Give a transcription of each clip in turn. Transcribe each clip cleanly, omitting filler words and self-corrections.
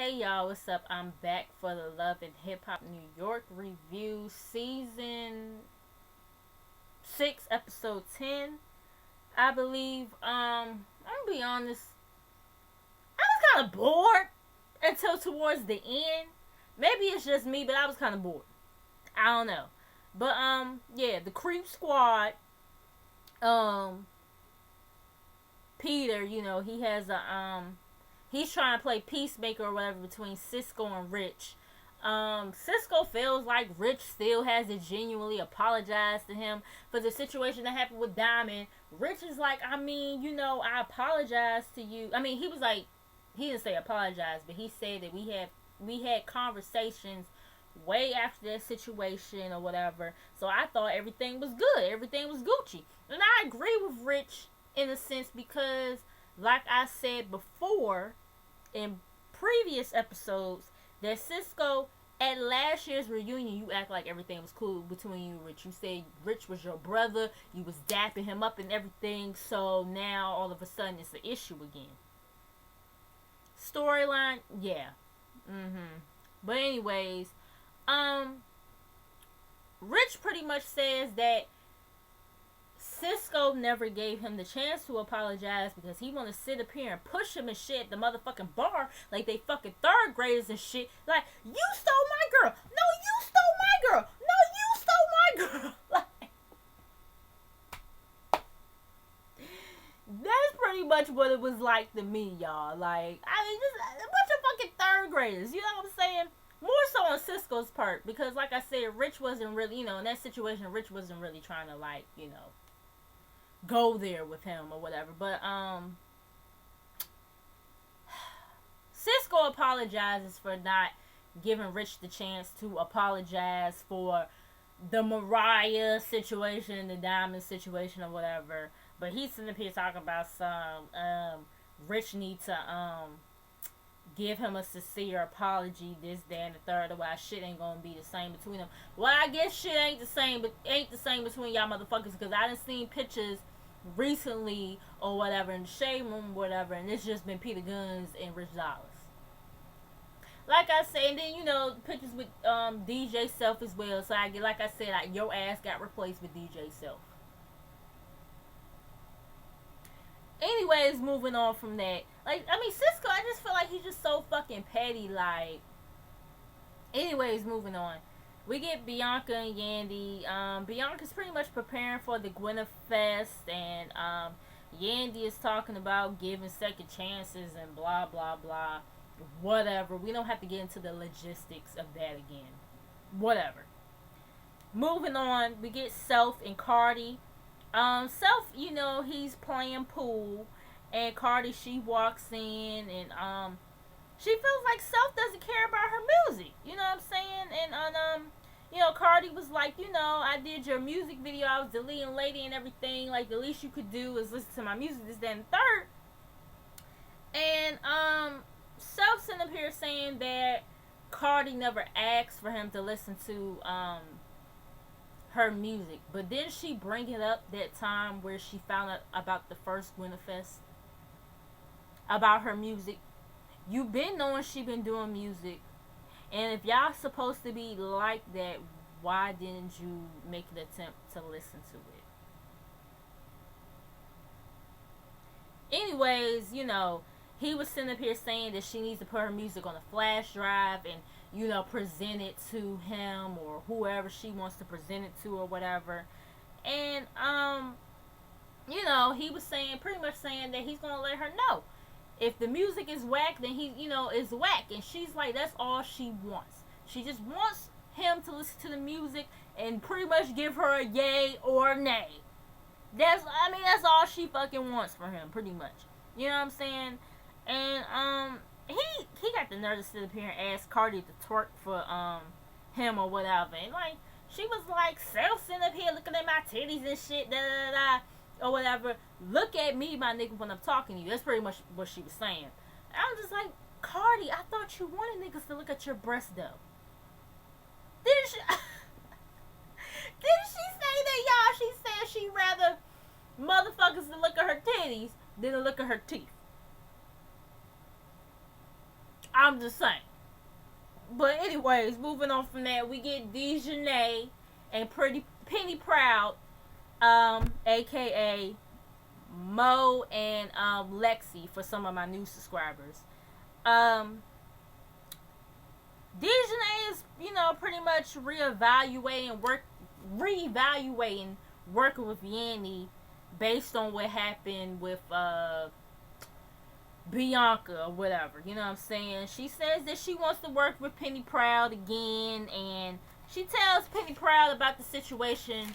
Hey y'all, what's up? I'm back for the Love and Hip Hop New York review, season 6, episode 10. I believe, I'm gonna be honest, I was kind of bored until towards the end. Maybe it's just me, but I was kind of bored. I don't know. But, yeah, the Creep Squad, um, Peter, he has he's trying to play peacemaker or whatever between Cisco and Rich. Cisco feels like Rich still has to genuinely apologize to him for the situation that happened with Diamond. Rich is like, I apologize to you. He was like, he didn't say apologize, but he said that we had conversations way after that situation or whatever. So I thought everything was good, everything was Gucci, and I agree with Rich in a sense because, like I said before, in previous episodes, that Cisco, at last year's reunion, you act like everything was cool between you and Rich. You said Rich was your brother, you was dapping him up and everything, so now all of a sudden it's an issue again. Storyline, yeah. But anyways, um, Rich pretty much says that Cisco never gave him the chance to apologize because he want to sit up here and push him and shit at the motherfucking bar like they fucking third graders and shit. Like, you stole my girl. No, you stole my girl. No, you stole my girl. Like, that's pretty much what it was like to me, y'all. Like, just a bunch of fucking third graders. You know what I'm saying? More so on Cisco's part because, like I said, Rich wasn't really, in that situation, Rich wasn't really trying to, like, go there with him or whatever. But Cisco apologizes for not giving Rich the chance to apologize for the Mariah situation, the Diamond situation or whatever. But he's sitting up here talking about some Rich need to give him a sincere apology, this, that, and the third, otherwise shit ain't gonna be the same between them. Well, I guess shit ain't the same, but ain't the same between y'all motherfuckers because I done seen pictures recently or whatever in the shade room or whatever, and it's just been Peter Guns and Rich Dollaz. Like I said, and then pictures with DJ Self as well. So like I said, your ass got replaced with DJ Self. Anyways, moving on from that, Cisco, I just feel like he's just so fucking petty. Like, anyways, moving on. We get Bianca and Yandy. Bianca's pretty much preparing for the Gwyneth Fest, and Yandy is talking about giving second chances and blah blah blah. Whatever. We don't have to get into the logistics of that again. Whatever. Moving on, we get Self and Cardi. Self, he's playing pool, and Cardi, she walks in, and she feels like Self doesn't care about her music. You know what I'm saying? And Cardi was like, I did your music video, I was deleting Lady and everything. Like, the least you could do is listen to my music, this, that, and third. And Self sitting up here saying that Cardi never asked for him to listen to her music, but didn't she bring it up that time where she found out about the first Gwyneth Fest about her music? You been knowing she been doing music, and if y'all supposed to be like that, why didn't you make an attempt to listen to it? Anyways, he was sitting up here saying that she needs to put her music on a flash drive and present it to him or whoever she wants to present it to or whatever. And he was pretty much saying that he's gonna let her know if the music is whack, then he is whack. And she's like, that's all she wants. She just wants him to listen to the music and pretty much give her a yay or nay. That's all she fucking wants from him, pretty much. You know what I'm saying? And he got the nerve to sit up here and ask Cardi to twerk for him or whatever. And like, she was like, Self sitting up here looking at my titties and shit, da da da, or whatever. Look at me, my nigga, when I'm talking to you. That's pretty much what she was saying. And I'm just like, Cardi, I thought you wanted niggas to look at your breast though. Didn't she? Didn't she say that, y'all? She said she'd rather motherfuckers to look at her titties than to look at her teeth. I'm just saying. But anyways, moving on from that, we get Dejanay and Pretty Penny Proud, aka Mo and Lexi for some of my new subscribers. Dejanay is, pretty much reevaluating working with Yandy based on what happened with Bianca or whatever. You know what I'm saying? She says that she wants to work with Penny Proud again, and she tells Penny Proud about the situation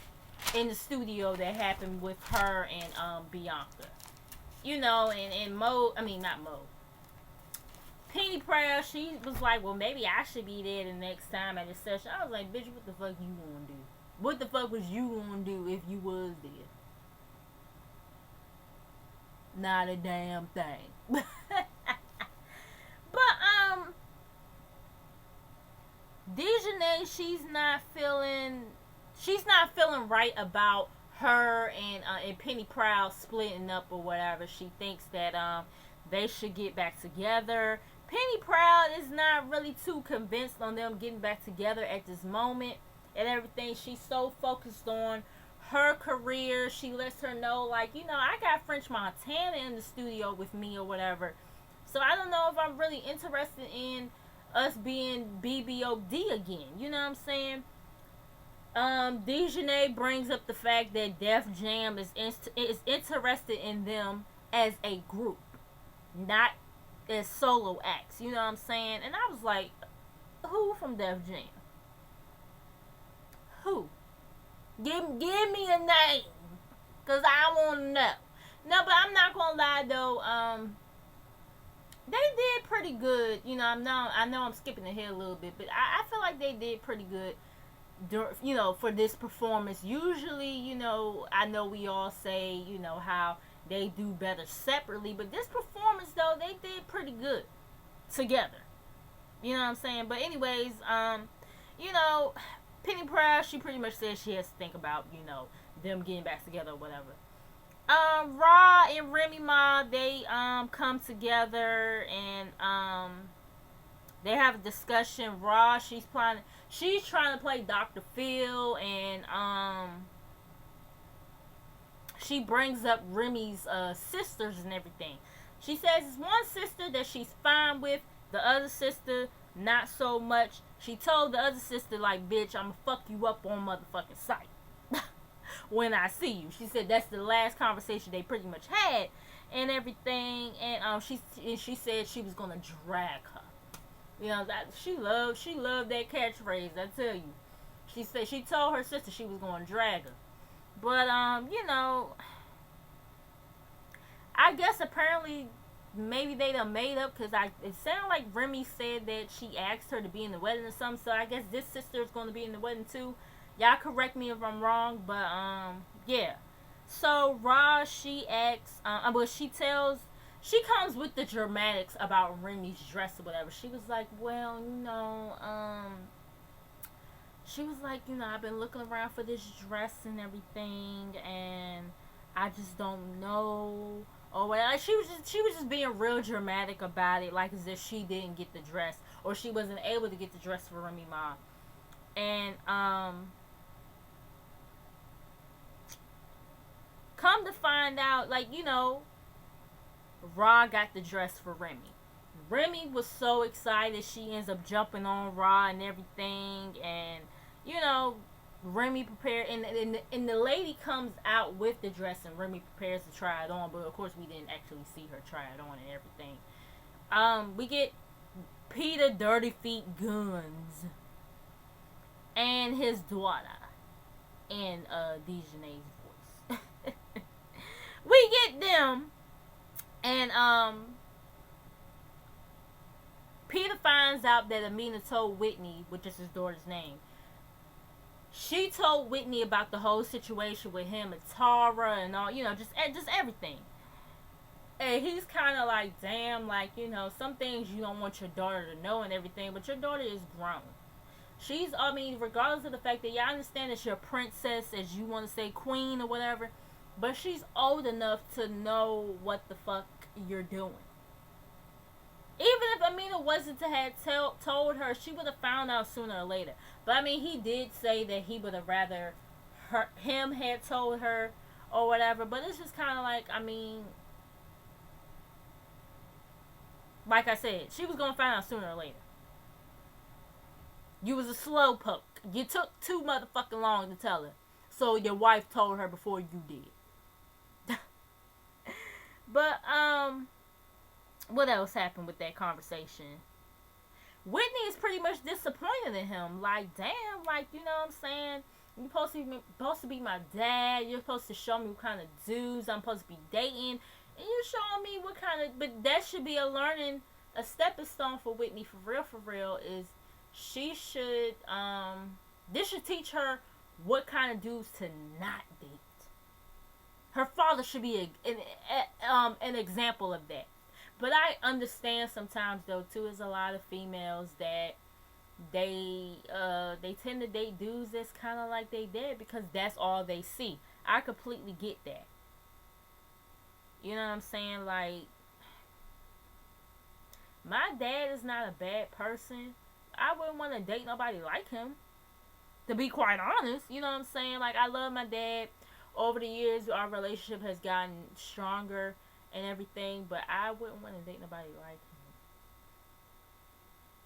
in the studio that happened with her and Bianca. And Mo, not Mo. Penny Proud, she was like, well, maybe I should be there the next time at the session. I was like, bitch, what the fuck you gonna do? What the fuck was you gonna do if you was there? Not a damn thing. But, Dejanay, she's not feeling right about her and Penny Proud splitting up or whatever. She thinks that they should get back together. Penny Proud is not really too convinced on them getting back together at this moment and everything. She's so focused on her career. She lets her know, like, I got French Montana in the studio with me or whatever. So I don't know if I'm really interested in us being BBOD again. You know what I'm saying? Dejanay brings up the fact that Def Jam is interested in them as a group, not as solo acts. You know what I'm saying? And I was like, who from Def Jam? Who? Give me a name, cause I want to know. No, but I'm not gonna lie though. They did pretty good. I know I'm skipping ahead a little bit, but I feel like they did pretty good. For this performance. Usually, I know we all say, how they do better separately, but this performance though, they did pretty good together. You know what I'm saying? But anyways, Penny Proud, she pretty much says she has to think about, them getting back together or whatever. Ra and Remy Ma, they come together and they have a discussion. Ra, she's trying to play Dr. Phil, and she brings up Remy's sisters and everything. She says it's one sister that she's fine with, the other sister not so much. She told the other sister, like, bitch, I'ma fuck you up on motherfucking sight when I see you. She said that's the last conversation they pretty much had and everything. And she said she was gonna drag her. That she loved that catchphrase, I tell you. She said she told her sister she was gonna drag her. But I guess apparently maybe they done made up, because it sounded like Remy said that she asked her to be in the wedding or something. So I guess this sister is going to be in the wedding too. Y'all correct me if I'm wrong, but yeah. So Ra, she asks, she comes with the dramatics about Remy's dress or whatever. She was like, well, she was like, I've been looking around for this dress and everything, and I just don't know. Or whatever. She was just being real dramatic about it, like as if she didn't get the dress, or she wasn't able to get the dress for Remy Ma. And come to find out, like, Ra got the dress for Remy. Remy was so excited, she ends up jumping on Ra and everything, and Remy prepared, and the lady comes out with the dress, and Remy prepares to try it on, but of course we didn't actually see her try it on and everything. We get Peter Dirty Feet Guns and his daughter in Dejanay's voice. We get them, and Peter finds out that Amina told Whitney, which is his daughter's name. She told Whitney about the whole situation with him and Tara and all, just everything. And he's kind of like, damn, like, some things you don't want your daughter to know and everything, but your daughter is grown. She's, regardless of the fact that y'all understand that you're a princess, as you want to say queen or whatever, but she's old enough to know what the fuck you're doing. Even if Amina wasn't to have told her, she would have found out sooner or later. But I mean, he did say that he would have rather him had told her or whatever. But it's just kind of like, I mean, like I said, she was gonna find out sooner or later. You was a slow poke. You took too motherfucking long to tell her, so your wife told her before you did. But what else happened with that conversation? Whitney is pretty much disappointed in him. Like, damn, like, you know what I'm saying? You're supposed to be my dad. You're supposed to show me what kind of dudes I'm supposed to be dating. And you're showing me what kind of... But that should be a stepping stone for Whitney, for real, is she should... This should teach her what kind of dudes to not date. Her father should be an example of that. But I understand sometimes, though, too, there's a lot of females that they tend to date dudes that's kind of like they dad because that's all they see. I completely get that. You know what I'm saying? Like, my dad is not a bad person. I wouldn't want to date nobody like him, to be quite honest. You know what I'm saying? Like, I love my dad. Over the years, our relationship has gotten stronger and everything, but I wouldn't want to date nobody like him.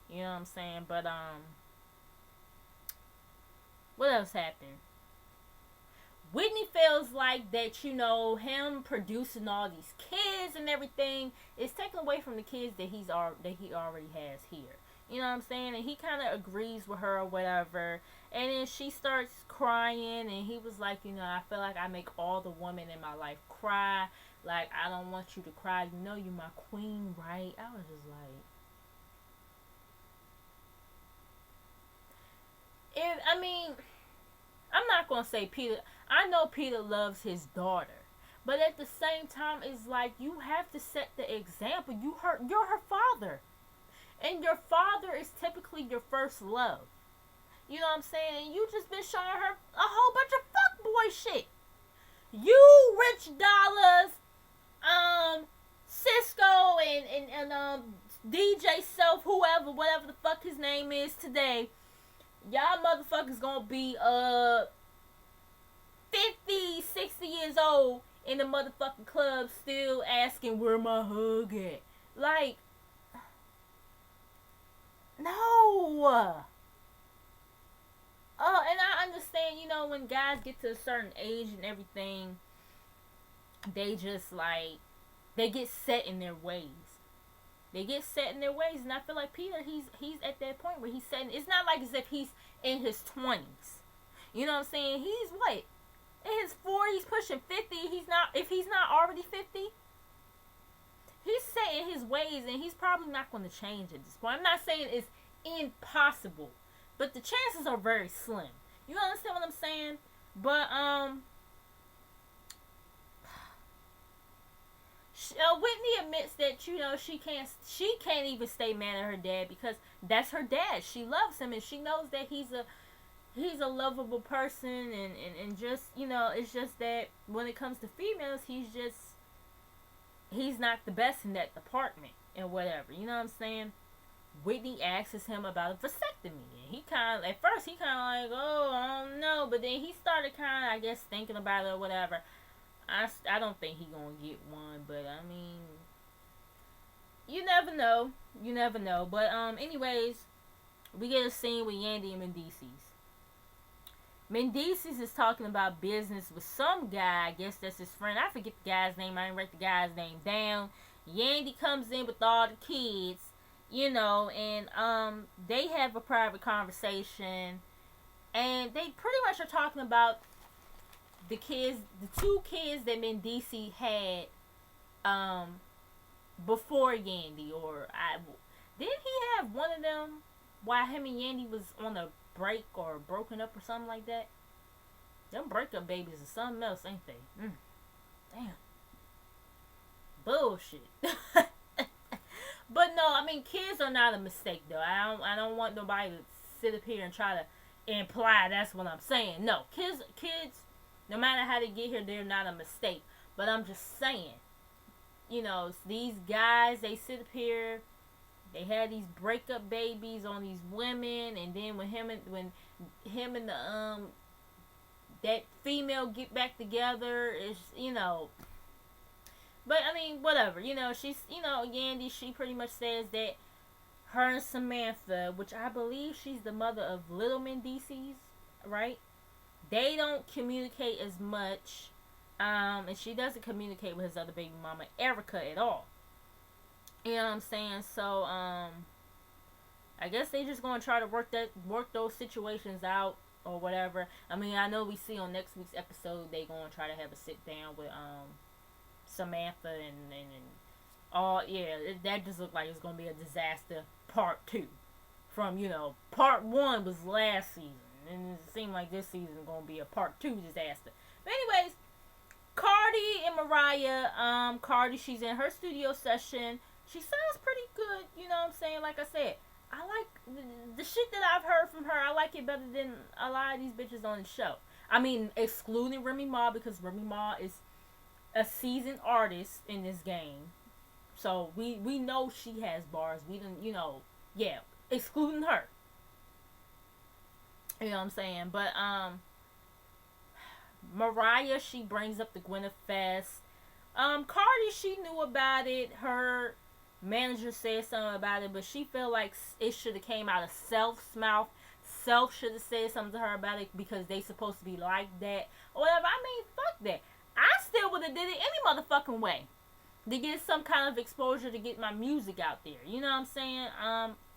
You know what I'm saying? But what else happened? Whitney feels like that, you know, him producing all these kids and everything is taken away from the kids that he already has here. You know what I'm saying? And he kind of agrees with her or whatever. And then she starts crying, and he was like, you know, I feel like I make all the women in my life cry. Like, I don't want you to cry. You know you're my queen, right? I was just like... I'm not going to say Peter... I know Peter loves his daughter. But at the same time, it's like, you have to set the example. You're her father. And your father is typically your first love. You know what I'm saying? And you just been showing her a whole bunch of fuckboy shit. You, Rich Dollars, Cisco, and DJ Self, whatever the fuck his name is today, y'all motherfuckers gonna be 50, 60 years old in the motherfucking club still asking where my hug at. Like, no. And I understand, you know, when guys get to a certain age and everything, they just like, they get set in their ways. They get set in their ways, and I feel like Peter, he's at that point where he's setting. It's not like as if he's in his 20s. You know what I'm saying? He's what? In his 40s, pushing 50. If he's not already 50. He's set in his ways, and he's probably not going to change at this point. I'm not saying it's impossible, but the chances are very slim. You understand what I'm saying? But Whitney admits that, you know, she can't even stay mad at her dad because that's her dad. She loves him, and she knows that he's a lovable person, and just, you know, it's just that when it comes to females, he's not the best in that department and whatever. You know what I'm saying? Whitney asks him about a vasectomy, and he at first he kind of like, oh, I don't know, but then he started kind of, I guess, thinking about it or whatever. I don't think he gonna get one, but I mean, you never know. But anyways, we get a scene with Yandy and Mendeecees. Mendeecees is talking about business with some guy. I guess that's his friend. I forget the guy's name. I didn't write the guy's name down. Yandy comes in with all the kids, you know, and they have a private conversation, and they pretty much are talking about the two kids that Mendeecees had before Yandy, didn't he have one of them while him and Yandy was on a break or broken up or something like that? Them breakup babies are something else, ain't they? Damn. Bullshit. But no, I mean, kids are not a mistake, though. I don't want nobody to sit up here and try to imply that's what I'm saying. No, kids, no matter how they get here, they're not a mistake. But I'm just saying, you know, these guys, they sit up here, They had these breakup babies on these women, and then when him and the that female get back together, it's, you know. But I mean, whatever. You know, she's, you know, Yandy. She pretty much says that her and Samantha, which I believe she's the mother of Little Mendices, right? They don't communicate as much, and she doesn't communicate with his other baby mama, Erica, at all. You know what I'm saying? So, I guess they just gonna try to work those situations out or whatever. I mean, I know we see on next week's episode they gonna try to have a sit down with Samantha and all. Yeah, that just looked like it's gonna be a disaster part 2. From, you know, part 1 was last season, and it seemed like this season is gonna be a part 2 disaster. But anyways, Cardi and Mariah, Cardi, she's in her studio session. She sounds pretty good, you know what I'm saying? Like I said, I like the shit that I've heard from her. I like it better than a lot of these bitches on the show. I mean, excluding Remy Ma, because Remy Ma is a seasoned artist in this game. So we know she has bars. We didn't, you know, yeah, excluding her. You know what I'm saying? But Mariah, she brings up the Gwyneth Fest. Cardi, she knew about it. Her manager said something about it, but she felt like it should have came out of Self's mouth. Self should have said something to her about it because they supposed to be like that or whatever. I mean, fuck that. I still would have did it any motherfucking way to get some kind of exposure, to get my music out there. You know what I'm saying?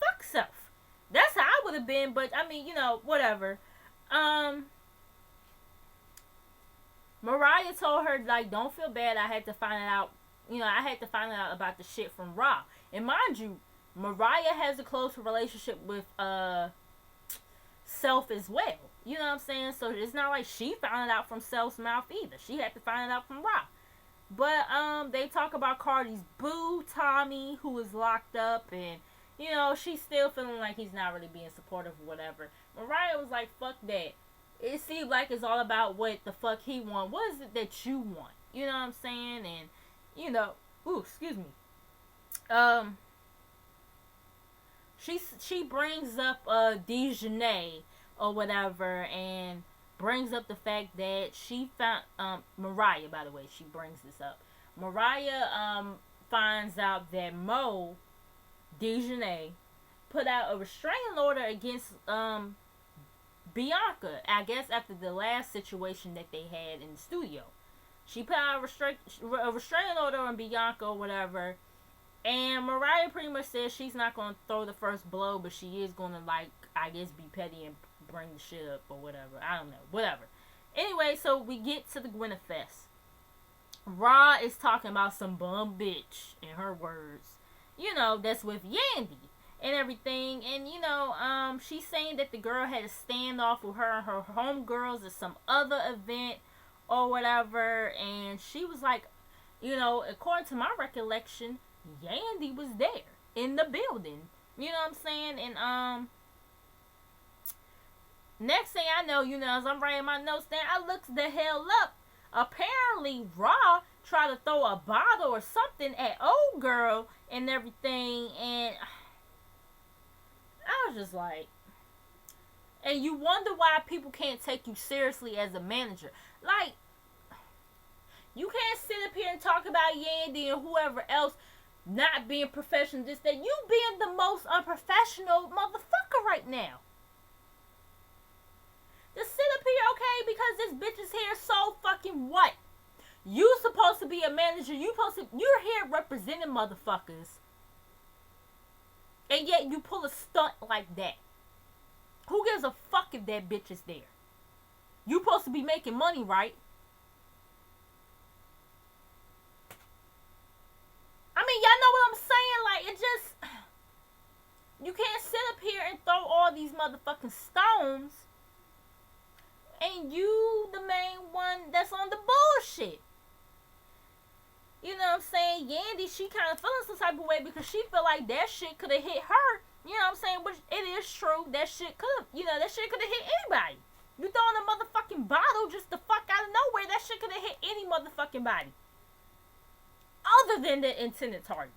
Fuck Self. That's how I would have been, but I mean, you know, whatever. Mariah told her, like, don't feel bad. I had to find it out. You know, I had to find out about the shit from Raw. And mind you, Mariah has a close relationship with Self as well. You know what I'm saying? So it's not like she found it out from Self's mouth either. She had to find it out from Raw. But they talk about Cardi's boo, Tommy, who is locked up, and you know, she's still feeling like he's not really being supportive or whatever. Mariah was like, fuck that. It seemed like it's all about what the fuck he want. What is it that you want? You know what I'm saying? And you know, ooh, excuse me. She brings up Dejanay or whatever, and brings up the fact that she found Mariah, by the way, she brings this up. Mariah finds out that Mo Dejanay put out a restraining order against Bianca, I guess after the last situation that they had in the studio. She put out a restraining order on Bianca or whatever. And Mariah pretty much says she's not going to throw the first blow, but she is going to, like, I guess, be petty and bring the shit up or whatever. I don't know. Whatever. Anyway, so we get to the Gwyneth Fest. Raw is talking about some bum bitch, in her words. You know, that's with Yandy and everything. And, you know, she's saying that the girl had a standoff with her and her homegirls at some other event or whatever, and she was like, you know, according to my recollection, Yandy was there in the building. You know what I'm saying? And next thing I know, you know, as I'm writing my notes down, I looked the hell up. Apparently, Raw tried to throw a bottle or something at old girl and everything, and I was just like, and you wonder why people can't take you seriously as a manager. Like, you can't sit up here and talk about Yandy and whoever else not being professional. This, that, you being the most unprofessional motherfucker right now. Just sit up here, okay, because this bitch's hair so fucking what? You supposed to be a manager. You're here representing motherfuckers. And yet you pull a stunt like that. Who gives a fuck if that bitch is there? You supposed to be making money, right? I mean, y'all know what I'm saying? Like, it just, you can't sit up here and throw all these motherfucking stones and you the main one that's on the bullshit. You know what I'm saying? Yandy, she kind of feeling some type of way because she feel like that shit could have hit her. You know what I'm saying? Which it is true. That shit could have, you know, that shit could have hit anybody. You throwing a motherfucking bottle just the fuck out of nowhere. That shit could have hit any motherfucking body. Other than the intended target.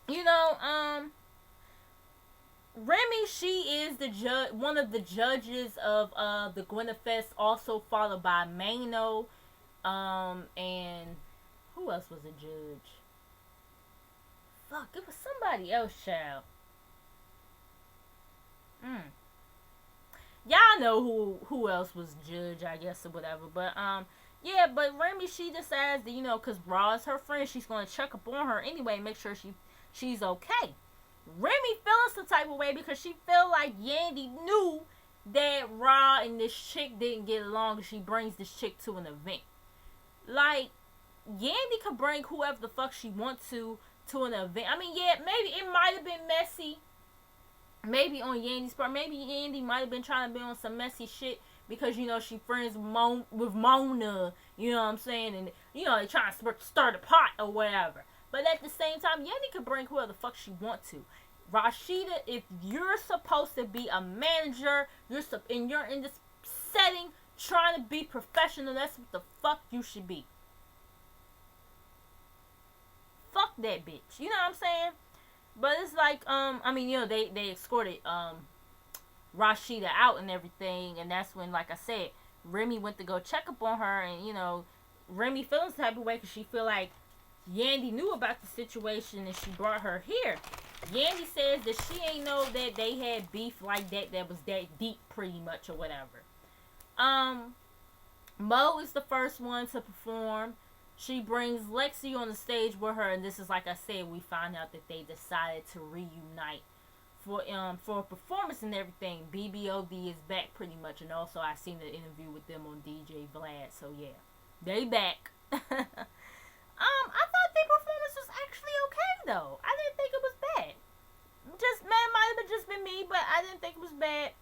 You know, Remy, she is the judge, one of the judges of the Gwyneth Fest, also followed by Mano, and who else was a judge? Fuck, it was somebody else, child. Mm. Y'all know who else was judge, I guess, or whatever. But yeah, but Remy, she decides that, you know, cause Raw is her friend, she's gonna check up on her anyway, make sure she's okay. Remy feeling some type of way because she feel like Yandy knew that Raw and this chick didn't get along, and she brings this chick to an event. Like, Yandy could bring whoever the fuck she wants to an event. I mean, yeah, maybe it might have been messy. Maybe on Yandy's part. Maybe Yandy might have been trying to be on some messy shit because, you know, she friends with Mona. You know what I'm saying? And, you know, they trying to start a pot or whatever. But at the same time, Yandy could bring whoever the fuck she want to. Rashida, if you're supposed to be a manager, and you're in this setting trying to be professional, that's what the fuck you should be. Fuck that bitch. You know what I'm saying? But it's like, I mean, you know, they escorted Rashida out and everything, and that's when, like I said, Remy went to go check up on her, and, you know, Remy feeling some type of way because she feel like Yandy knew about the situation and she brought her here. Yandy says that she ain't know that they had beef like that was that deep, pretty much, or whatever. Mo is the first one to perform. She brings Lexi on the stage with her, and this is, like I said, we find out that they decided to reunite for a performance and everything. BBOD is back pretty much, and also I seen the interview with them on DJ Vlad, so yeah, they back. I thought their performance was actually okay though. I didn't think it was bad. Just, man, might have just been me, but I didn't think it was bad.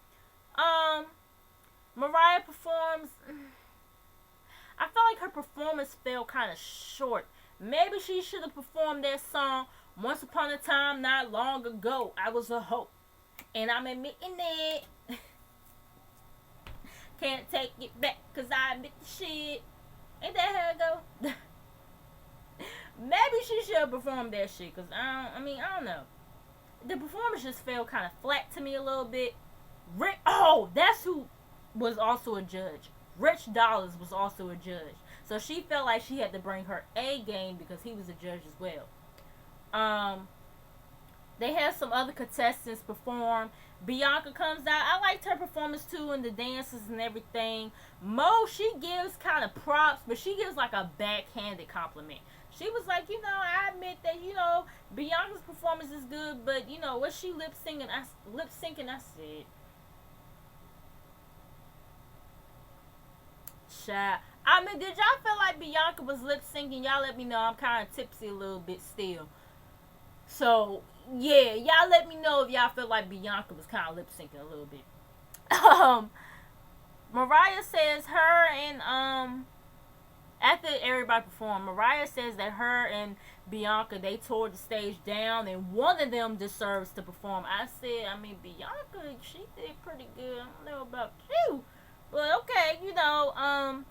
Mariah performs. I felt like her performance fell kind of short. Maybe she should have performed that song Once Upon a Time Not Long Ago. I was a hoe, and I'm admitting it. Can't take it back, cause I admit the shit. Ain't that how it go? Maybe she should have performed that shit, cause I don't know. The performance just fell kind of flat to me a little bit. That's who was also a judge. Rich Dollars was also a judge. So she felt like she had to bring her A game because he was a judge as well. They had some other contestants perform. Bianca comes out. I liked her performance too, and the dances and everything. Mo, she gives kind of props, but she gives like a backhanded compliment. She was like, you know, I admit that, you know, Bianca's performance is good, but, you know, was she lip syncing? I said, child. I mean, did y'all feel like Bianca was lip syncing? Y'all let me know. I'm kind of tipsy a little bit still. So, yeah, y'all let me know if y'all feel like Bianca was kind of lip syncing a little bit. Mariah says her and, after everybody performed, Mariah says that her and Bianca, they tore the stage down and one of them deserves to perform. I said, I mean, Bianca, she did pretty good. I don't know about you. But okay, you know,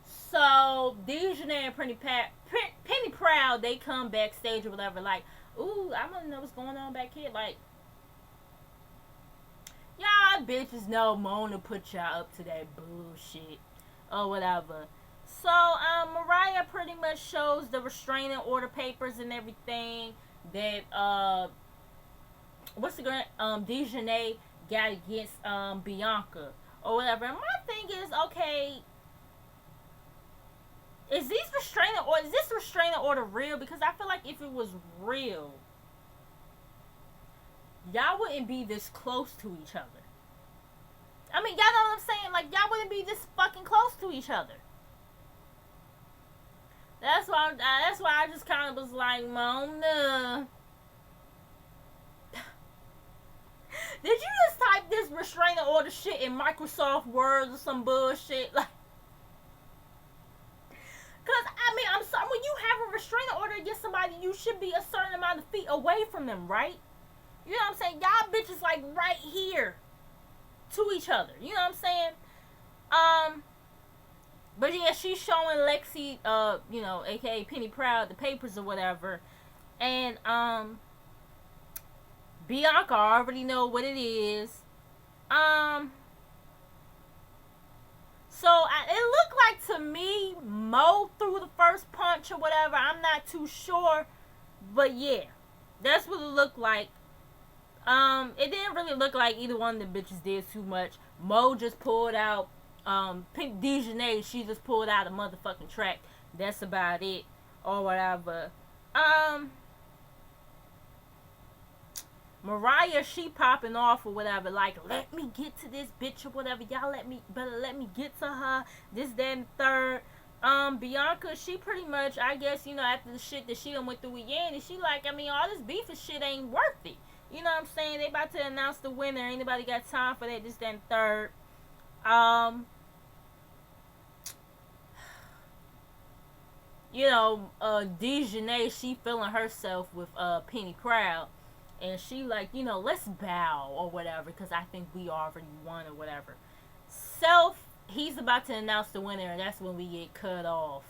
so Dejanay and Penny Proud, they come backstage or whatever, like, ooh, I want to know what's going on back here. Like, y'all bitches know Mona put y'all up to that bullshit or whatever. So, Mariah pretty much shows the restraining order papers and everything that, Dejanay got against, Bianca or whatever. And my thing is, okay, is this restraining order real? Because I feel like if it was real, y'all wouldn't be this close to each other. I mean, y'all know what I'm saying? Like, y'all wouldn't be this fucking close to each other. That's why I just kind of was like, Mona. Did you just type this restraining order shit in Microsoft Word or some bullshit? Like, cause I mean, I'm sorry, when you have a restraining order against somebody, you should be a certain amount of feet away from them, right? You know what I'm saying? Y'all bitches like right here to each other. You know what I'm saying? But yeah, she's showing Lexi, you know, aka Penny Proud, the papers or whatever. And Bianca already know what it is. So it looked like to me Mo threw the first punch or whatever. I'm not too sure, but yeah, that's what it looked like. It didn't really look like either one of the bitches did too much. Mo just pulled out, Pink Dejanay, she just pulled out a motherfucking track. That's about it, or whatever. Mariah, she popping off or whatever, like, let me get to this bitch or whatever. Y'all better let me get to her. This, that, and third. Bianca, she pretty much, I guess, you know, after the shit that she done went through with Yandy, she like, I mean, all this beef and shit ain't worth it. You know what I'm saying? They about to announce the winner. Ain't nobody got time for that, this, that, and third. You know, Dejanay, she feeling herself with Penny Proud. And she like, you know, let's bow or whatever, because I think we already won or whatever. Self, he's about to announce the winner, and that's when we get cut off.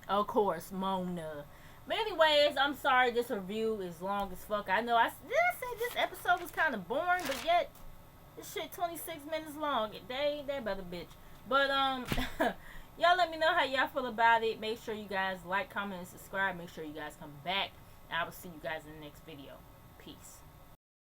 Of course, Mona. But anyways, I'm sorry this review is long as fuck. I know I said this episode was kind of boring, but yet this shit 26 minutes long. They ain't that better bitch. But y'all let me know how y'all feel about it. Make sure you guys like, comment, and subscribe. Make sure you guys come back. I will see you guys in the next video. Peace.